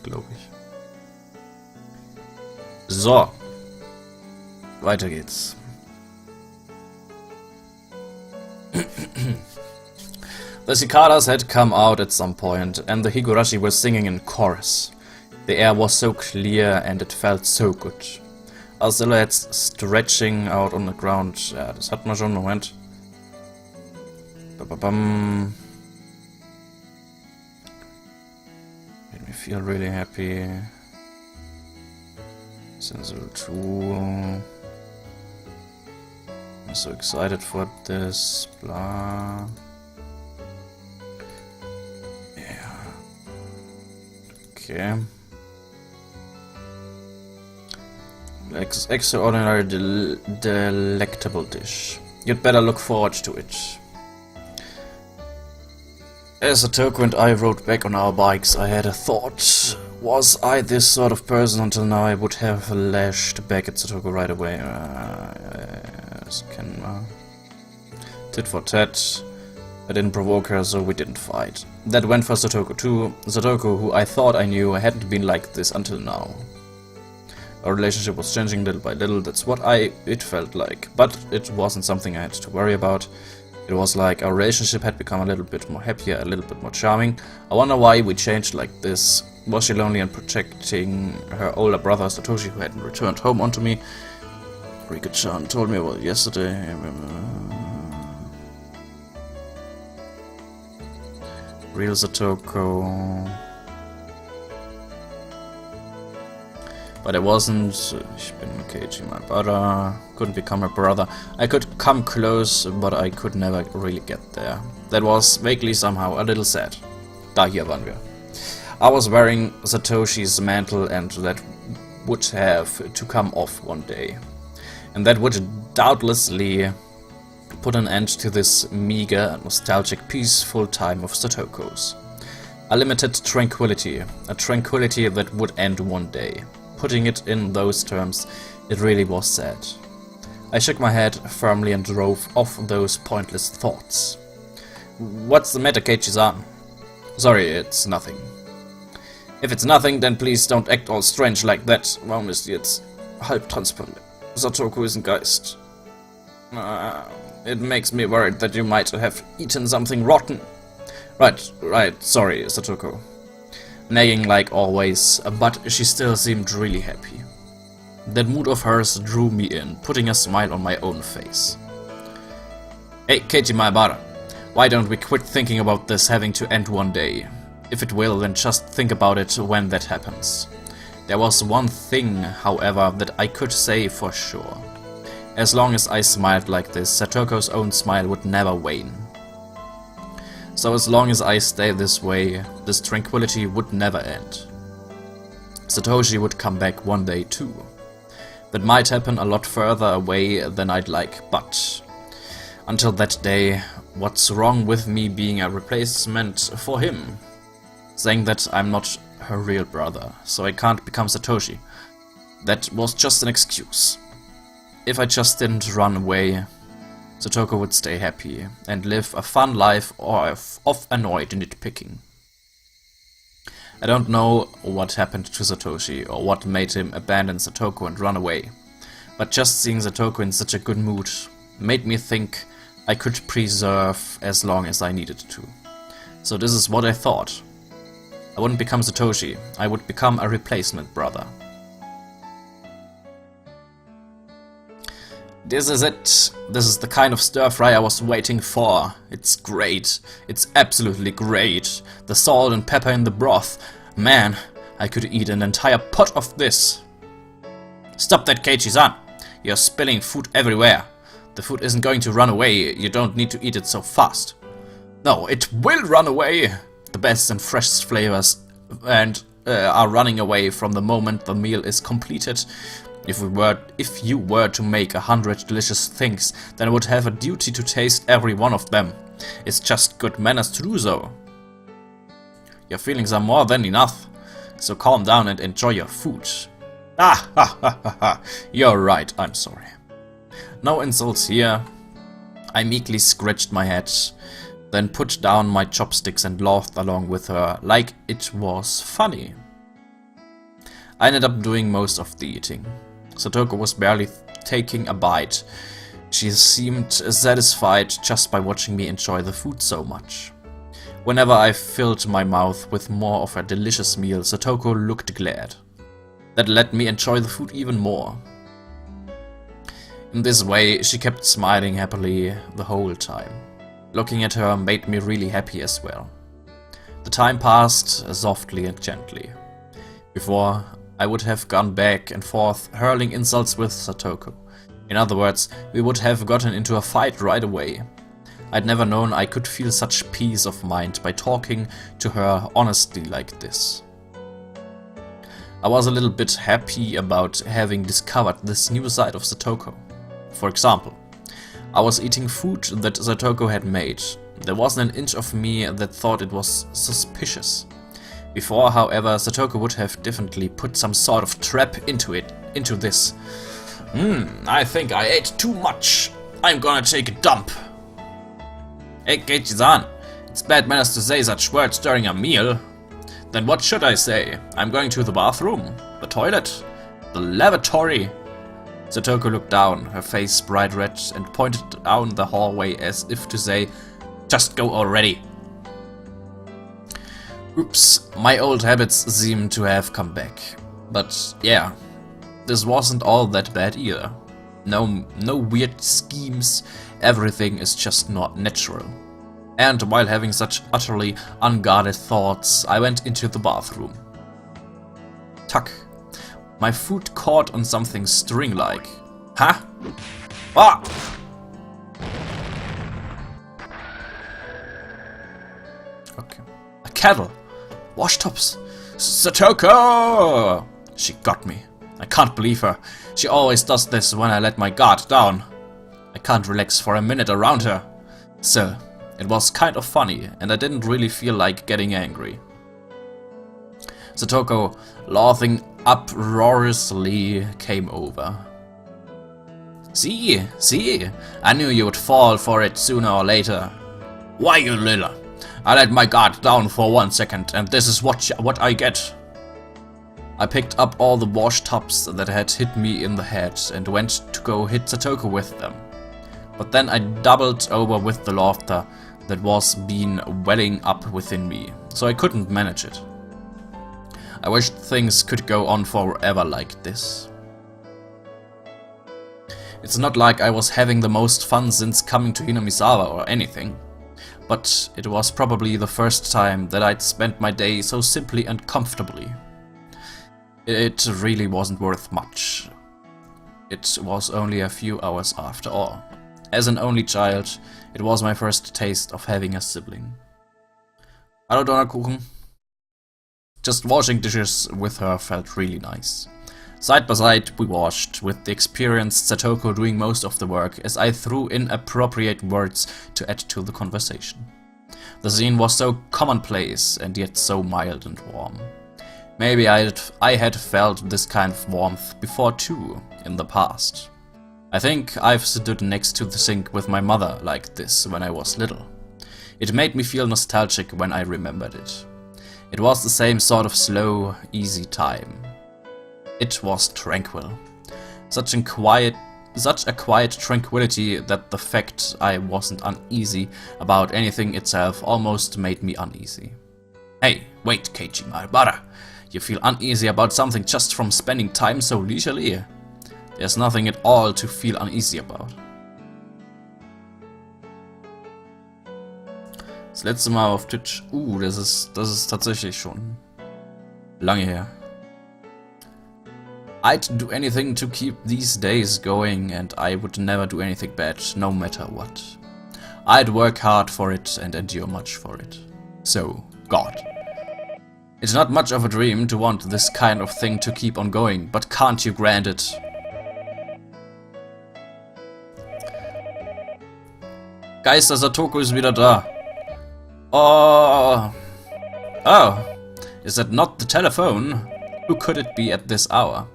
glaube ich. So. Weiter geht's. The cicadas had come out at some point, and the Higurashi were singing in chorus. The air was so clear, and it felt so good. Our silhouettes stretching out on the ground. Ja, das hat man schon. Moment. Made me feel really happy. Sensible too. I'm so excited for this. Blah. Yeah. Okay. Extraordinary delectable dish. You'd better look forward to it. As Satoko and I rode back on our bikes, I had a thought. Was I this sort of person? Until now I would have lashed back at Satoko right away. Tit for tat. I didn't provoke her, so we didn't fight. That went for Satoko too. Satoko, who I thought I knew, hadn't been like this until now. Our relationship was changing little by little, that's what it felt like. But it wasn't something I had to worry about. It was like our relationship had become a little bit more happier, a little bit more charming. I wonder why we changed like this. Was she lonely and protecting her older brother Satoshi, who hadn't returned home onto me? Rika-chan told me about it yesterday. Real Satoko. But I wasn't. Ich bin Keiji, my brother. Couldn't become a brother. I could come close, but I could never really get there. That was vaguely somehow a little sad. Da, hier waren wir. I was wearing Satoshi's mantle, and that would have to come off one day. And that would doubtlessly put an end to this meager, nostalgic, peaceful time of Satoko's. A limited tranquility. A tranquility that would end one day. Putting it in those terms, it really was sad. I shook my head firmly and drove off those pointless thoughts. What's the matter, Keiichi-san? Sorry, it's nothing. If it's nothing, then please don't act all strange like that. Warum ist jetzt halbtransparent? Satoko isn't Geist. It makes me worried that you might have eaten something rotten. Right, sorry, Satoko. Nagging like always, but she still seemed really happy. That mood of hers drew me in, putting a smile on my own face. Hey, Keiji, my brother, why don't we quit thinking about this having to end one day? If it will, then just think about it when that happens. There was one thing, however, that I could say for sure. As long as I smiled like this, Satoko's own smile would never wane. So as long as I stay this way, this tranquility would never end. Satoshi would come back one day too. That might happen a lot further away than I'd like, but until that day, what's wrong with me being a replacement for him? Saying that I'm not her real brother, so I can't become Satoshi. That was just an excuse. If I just didn't run away, Satoko would stay happy and live a fun life of annoyed nitpicking. I don't know what happened to Satoshi or what made him abandon Satoko and run away, but just seeing Satoko in such a good mood made me think I could preserve as long as I needed to. So this is what I thought. I wouldn't become Satoshi, I would become a replacement brother. This is it. This is the kind of stir-fry I was waiting for. It's great. It's absolutely great. The salt and pepper in the broth. Man, I could eat an entire pot of this. Stop that, Keiichi-san. You're spilling food everywhere. The food isn't going to run away. You don't need to eat it so fast. No, it will run away. The best and freshest flavors are running away from the moment the meal is completed. If you were to make 100 delicious things, then I would have a duty to taste every one of them. It's just good manners to do so. Your feelings are more than enough, so calm down and enjoy your food. Ah, ha, ha, ha, ha. You're right, I'm sorry. No insults here. I meekly scratched my head, then put down my chopsticks and laughed along with her, like it was funny. I ended up doing most of the eating. Satoko was barely taking a bite. She seemed satisfied just by watching me enjoy the food so much. Whenever I filled my mouth with more of a delicious meal, Satoko looked glad. That let me enjoy the food even more. In this way, she kept smiling happily the whole time. Looking at her made me really happy as well. The time passed softly and gently. Before, I would have gone back and forth, hurling insults with Satoko. In other words, we would have gotten into a fight right away. I'd never known I could feel such peace of mind by talking to her honestly like this. I was a little bit happy about having discovered this new side of Satoko. For example, I was eating food that Satoko had made. There wasn't an inch of me that thought it was suspicious. Before, however, Satoko would have definitely put some sort of trap into this. I think I ate too much. I'm gonna take a dump. Hey, Keiichi-san, it's bad manners to say such words during a meal. Then what should I say? I'm going to the bathroom, the toilet, the lavatory. Satoko looked down, her face bright red, and pointed down the hallway as if to say, just go already. Oops, my old habits seem to have come back. But yeah, this wasn't all that bad either. No weird schemes, everything is just not natural. And while having such utterly unguarded thoughts, I went into the bathroom. Tuck. My foot caught on something string-like. Huh? Ah! Okay. A kettle. Washtops. Satoko! She got me. I can't believe her. She always does this when I let my guard down. I can't relax for a minute around her. Still, it was kind of funny, and I didn't really feel like getting angry. Satoko, laughing uproariously, came over. See, I knew you would fall for it sooner or later. Why, you little? I let my guard down for 1 second, and this is what I get. I picked up all the wash tubs that had hit me in the head and went to go hit Satoko with them. But then I doubled over with the laughter that was been welling up within me, so I couldn't manage it. I wished things could go on forever like this. It's not like I was having the most fun since coming to Hinamizawa or anything, but it was probably the first time that I'd spent my day so simply and comfortably. It really wasn't worth much. It was only a few hours after all. As an only child, it was my first taste of having a sibling. Hallo Donnerkuchen. Just washing dishes with her felt really nice. Side by side we washed, with the experienced Satoko doing most of the work as I threw in appropriate words to add to the conversation. The scene was so commonplace and yet so mild and warm. Maybe I had felt this kind of warmth before too, in the past. I think I've stood next to the sink with my mother like this when I was little. It made me feel nostalgic when I remembered it. It was the same sort of slow, easy time. It was tranquil. Such a quiet tranquility that the fact I wasn't uneasy about anything itself almost made me uneasy. Hey, wait, Keiichi, my brother. You feel uneasy about something just from spending time so leisurely? There's nothing at all to feel uneasy about. Das letzte Mal auf Twitch. Das ist tatsächlich schon lange her. I'd do anything to keep these days going, and I would never do anything bad, no matter what. I'd work hard for it and endure much for it. So, God. It's not much of a dream to want this kind of thing to keep on going, but can't you grant it? Geister Satoko ist wieder da. Oh, is that not the telephone? Who could it be at this hour?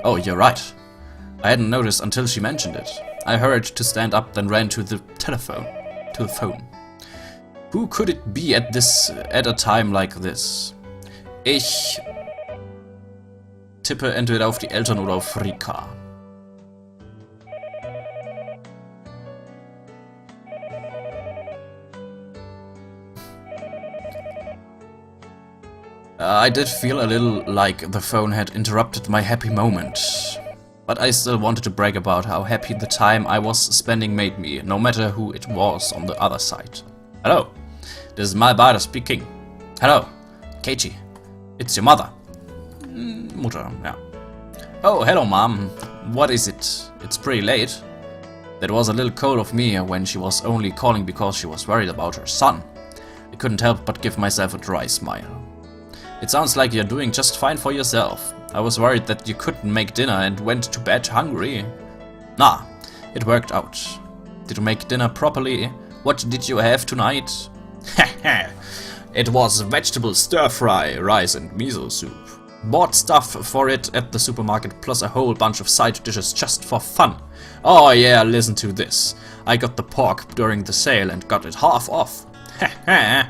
Oh, you're right. I hadn't noticed until she mentioned it. I hurried to stand up, then ran to the phone. Who could it be at a time like this? tippe entweder auf die Eltern oder auf Rika. I did feel a little like the phone had interrupted my happy moment. But I still wanted to brag about how happy the time I was spending made me, no matter who it was on the other side. Hello, this is my brother speaking. Hello, Keiichi. It's your mother. Mutter, yeah. Oh, hello, Mom. What is it? It's pretty late. That was a little cold of me when she was only calling because she was worried about her son. I couldn't help but give myself a dry smile. It sounds like you're doing just fine for yourself. I was worried that you couldn't make dinner and went to bed hungry. Nah, it worked out. Did you make dinner properly? What did you have tonight? Heh. It was vegetable stir-fry, rice and miso soup. Bought stuff for it at the supermarket plus a whole bunch of side dishes just for fun. Oh yeah, listen to this. I got the pork during the sale and got it half off. Heh.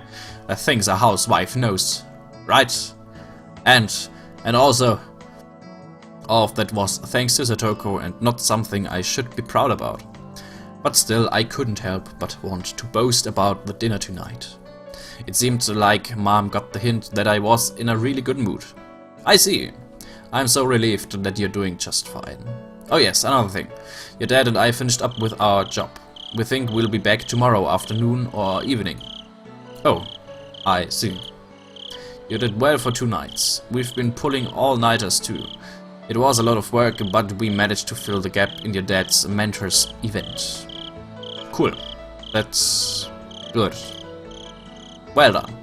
The things a housewife knows, right? And also, all of that was thanks to Satoko and not something I should be proud about. But still, I couldn't help but want to boast about the dinner tonight. It seemed like Mom got the hint that I was in a really good mood. I see. I'm so relieved that you're doing just fine. Oh yes, another thing. Your dad and I finished up with our job. We think we'll be back tomorrow afternoon or evening. Oh, I see. You did well for 2 nights. We've been pulling all-nighters too. It was a lot of work, but we managed to fill the gap in your dad's mentor's event. Cool. That's good. Well done.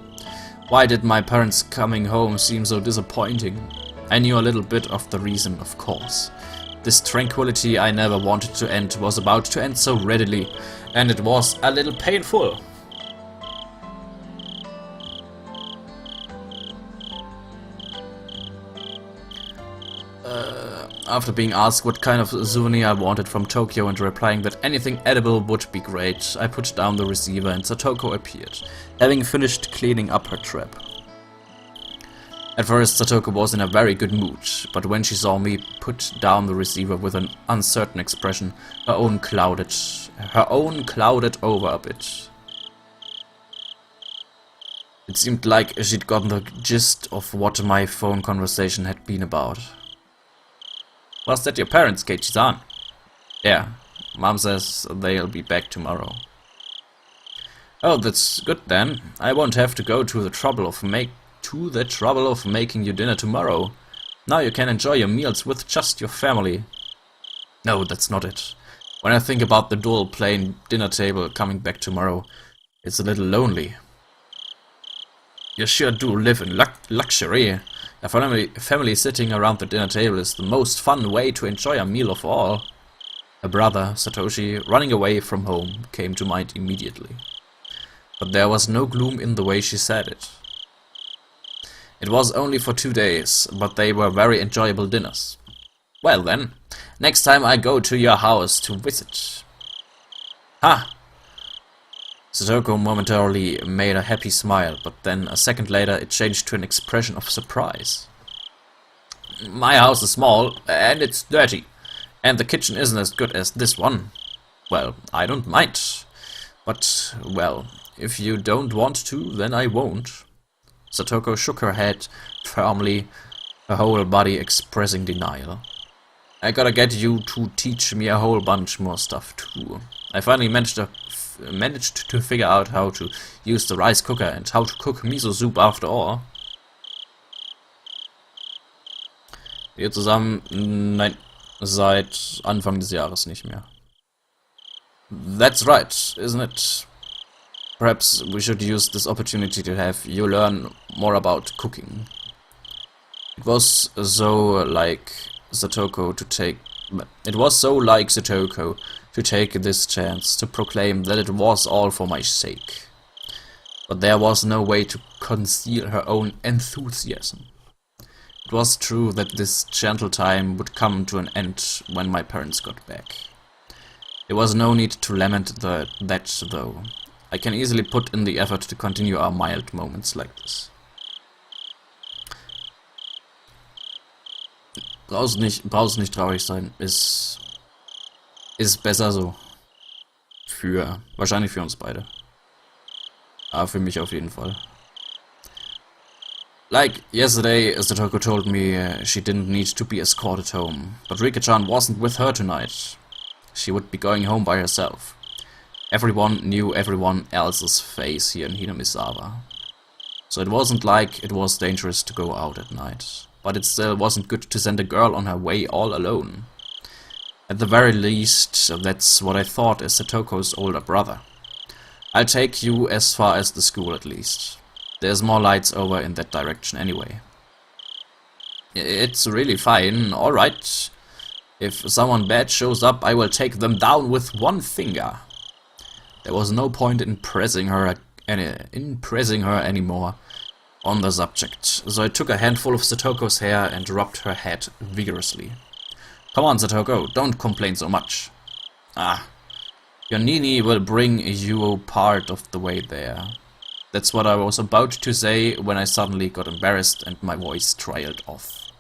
Why did my parents coming home seem so disappointing? I knew a little bit of the reason, of course. This tranquility I never wanted to end was about to end so readily, and it was a little painful. After being asked what kind of souvenir I wanted from Tokyo and replying that anything edible would be great, I put down the receiver and Satoko appeared, having finished cleaning up her trap. At first Satoko was in a very good mood, but when she saw me put down the receiver with an uncertain expression, her own clouded over a bit. It seemed like she'd gotten the gist of what my phone conversation had been about. Was that your parents, Keiichi-san? Yeah, Mom says they'll be back tomorrow. Oh, that's good then. I won't have to go to the trouble of making you dinner tomorrow. Now you can enjoy your meals with just your family. No, that's not it. When I think about the dull, plain dinner table coming back tomorrow, it's a little lonely. You sure do live in luxury. A family sitting around the dinner table is the most fun way to enjoy a meal of all. Her brother, Satoshi, running away from home, came to mind immediately. But there was no gloom in the way she said it. It was only for 2 days, but they were very enjoyable dinners. Well then, next time I go to your house to visit. Ha! Satoko momentarily made a happy smile, but then a second later it changed to an expression of surprise. My house is small, and it's dirty, and the kitchen isn't as good as this one. Well, I don't mind. But, well, if you don't want to, then I won't. Satoko shook her head firmly, her whole body expressing denial. I gotta get you to teach me a whole bunch more stuff too. I finally managed to figure out how to use the rice cooker and how to cook miso soup after all. Wir zusammen? Nein, seit Anfang des Jahres nicht mehr. That's right, isn't it? Perhaps we should use this opportunity to have you learn more about cooking. It was so like Satoko to take this chance to proclaim that it was all for my sake. But there was no way to conceal her own enthusiasm. It was true that this gentle time would come to an end when my parents got back. There was no need to lament that though. I can easily put in the effort to continue our mild moments like this. Brauchst nicht traurig sein. Ist besser so. Wahrscheinlich für uns beide. Aber für mich auf jeden Fall. Like yesterday, Satoko told me she didn't need to be escorted home, but Rika-chan wasn't with her tonight. She would be going home by herself. Everyone knew everyone else's face here in Hinamizawa. So it wasn't like it was dangerous to go out at night, but it still wasn't good to send a girl on her way all alone. At the very least, that's what I thought as Satoko's older brother. I'll take you as far as the school at least. There's more lights over in that direction anyway. It's really fine, alright. If someone bad shows up, I will take them down with one finger. There was no point in pressing her anymore on the subject, so I took a handful of Satoko's hair and rubbed her head vigorously. Come on, Satoko, don't complain so much. Your Nini will bring you part of the way there. That's what I was about to say when I suddenly got embarrassed and my voice trailed off.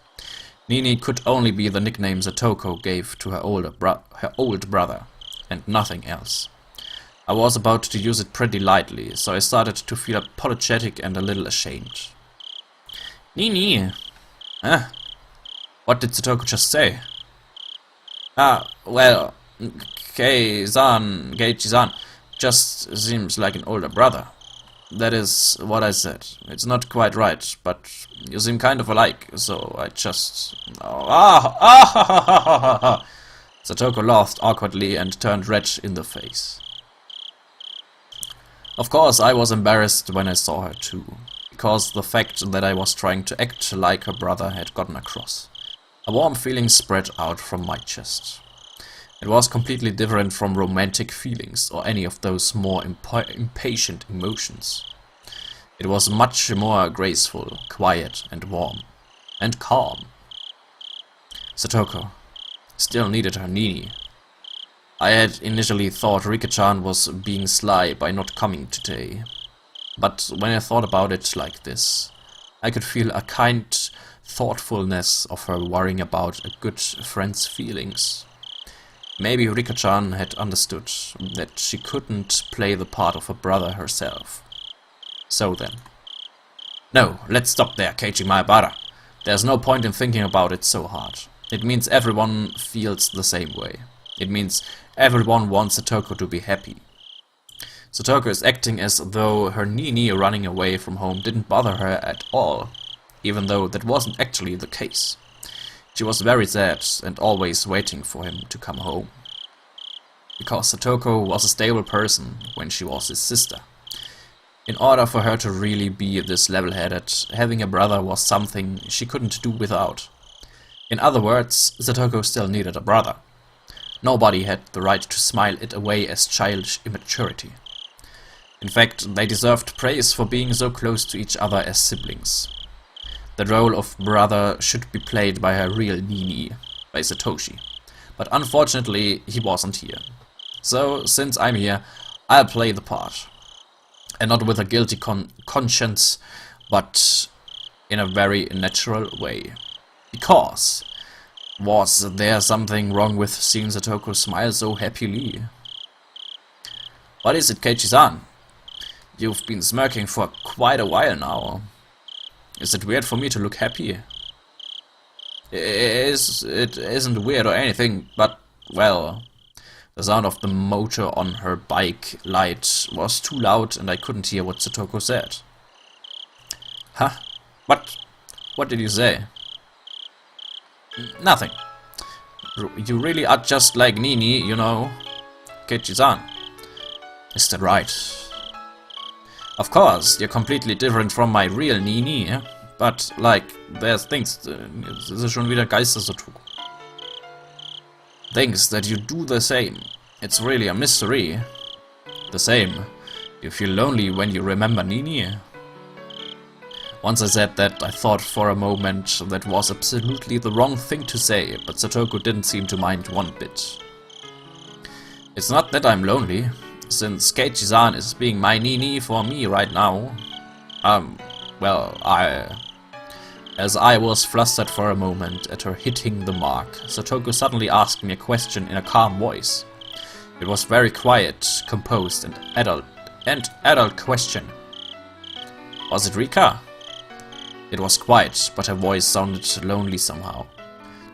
Nini could only be the nickname Satoko gave to her old brother, and nothing else. I was about to use it pretty lightly, so I started to feel apologetic and a little ashamed. Nini! Huh? What did Satoko just say? Well, Keiichi-san just seems like an older brother. That is what I said. It's not quite right, but you seem kind of alike, so I just... Satoko laughed awkwardly and turned red in the face. Of course, I was embarrassed when I saw her too, because the fact that I was trying to act like her brother had gotten across. A warm feeling spread out from my chest. It was completely different from romantic feelings or any of those more impatient emotions. It was much more graceful, quiet and warm, and calm. Satoko still needed her Nini. I had initially thought Rika-chan was being sly by not coming today, but when I thought about it like this, I could feel a kind thoughtfulness of her worrying about a good friend's feelings. Maybe Rika-chan had understood that she couldn't play the part of a brother herself. So then. No, let's stop there, Keiichi Maebara. There's no point in thinking about it so hard. It means everyone feels the same way. It means everyone wants Satoko to be happy. Satoko is acting as though her Nini running away from home didn't bother her at all, even though that wasn't actually the case. She was very sad and always waiting for him to come home. Because Satoko was a stable person when she was his sister. In order for her to really be this level-headed, having a brother was something she couldn't do without. In other words, Satoko still needed a brother. Nobody had the right to smile it away as childish immaturity. In fact, they deserved praise for being so close to each other as siblings. The role of brother should be played by her real Nini, by Satoshi. But unfortunately, he wasn't here. So, since I'm here, I'll play the part. And not with a guilty conscience, but in a very natural way. Because, was there something wrong with seeing Satoko smile so happily? What is it, Keiichi-san? You've been smirking for quite a while now. Is it weird for me to look happy? It isn't weird or anything, but, well, the sound of the motor on her bike light was too loud and I couldn't hear what Satoko said. Huh? What did you say? Nothing. You really are just like Nini, you know. Keiichi-san. Is that right? Of course, you're completely different from my real Nini, but, like, there's things, das ist schon wieder Geistersatoko. Things that you do the same. It's really a mystery. The same. You feel lonely when you remember Nini. Once I said that, I thought for a moment that was absolutely the wrong thing to say, but Satoko didn't seem to mind one bit. It's not that I'm lonely. Since Keiichi-san is being my Nini for me right now, well, As I was flustered for a moment at her hitting the mark, Satoko suddenly asked me a question in a calm voice. It was very quiet, composed, and adult question. Was it Rika? It was quiet, but her voice sounded lonely somehow.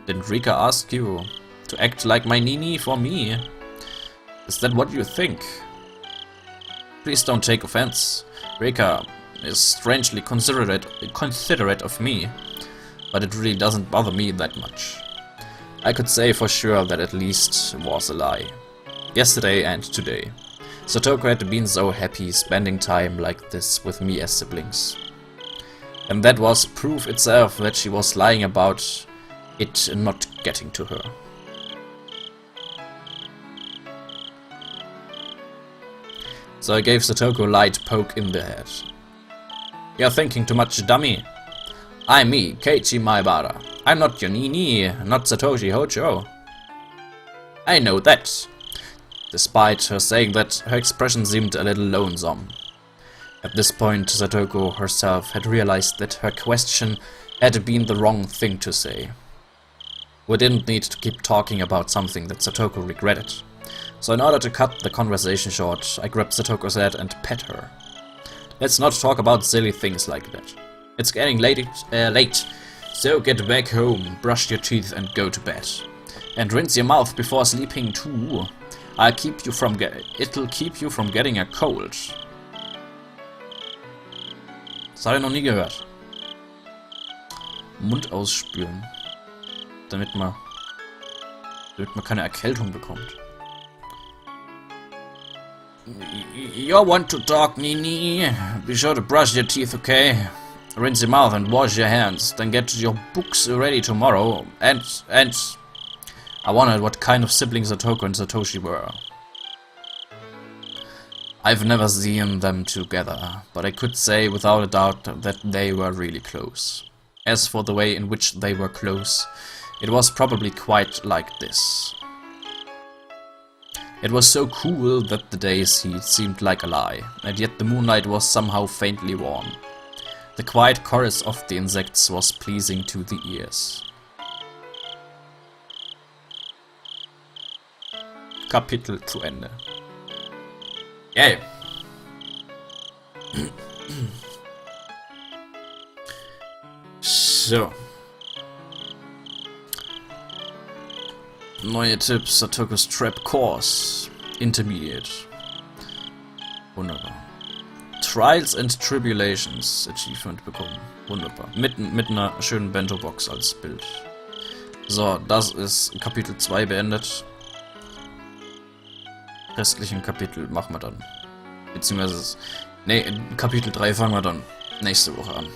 Didn't Rika ask you to act like my Nini for me? Is that what you think? Please don't take offense. Rika is strangely considerate of me, but it really doesn't bother me that much. I could say for sure that at least was a lie. Yesterday and today, Satoko had been so happy spending time like this with me as siblings. And that was proof itself that she was lying about it not getting to her. So I gave Satoko a light poke in the head. You're thinking too much, dummy. I'm me, Keiichi Maebara. I'm not your Nini, not Satoshi Hojo. I know that. Despite her saying that, her expression seemed a little lonesome. At this point, Satoko herself had realized that her question had been the wrong thing to say. We didn't need to keep talking about something that Satoko regretted. So in order to cut the conversation short, I grabbed Satoko's head and pet her. Let's not talk about silly things like that. It's getting late, so get back home, brush your teeth and go to bed. And rinse your mouth before sleeping too. It'll keep you from getting a cold. Das habe ich noch nie gehört. Mund ausspülen. Damit man keine Erkältung bekommt. You want to talk, Nini? Be sure to brush your teeth, okay? Rinse your mouth and wash your hands. Then get your books ready tomorrow. And... I wondered what kind of siblings Satoko and Satoshi were. I've never seen them together, but I could say without a doubt that they were really close. As for the way in which they were close, it was probably quite like this. It was so cool that the day's heat seemed like a lie, and yet the moonlight was somehow faintly warm. The quiet chorus of the insects was pleasing to the ears. Kapitel zu Ende. Yay! So. Neue Tipps, Satoko's Trap Course. Intermediate. Wunderbar. Trials and Tribulations Achievement bekommen. Wunderbar. Mit einer schönen Bento-Box als Bild. So, das ist Kapitel 2 beendet. Restlichen Kapitel machen wir dann. Beziehungsweise, nee, Kapitel 3 fangen wir dann nächste Woche an.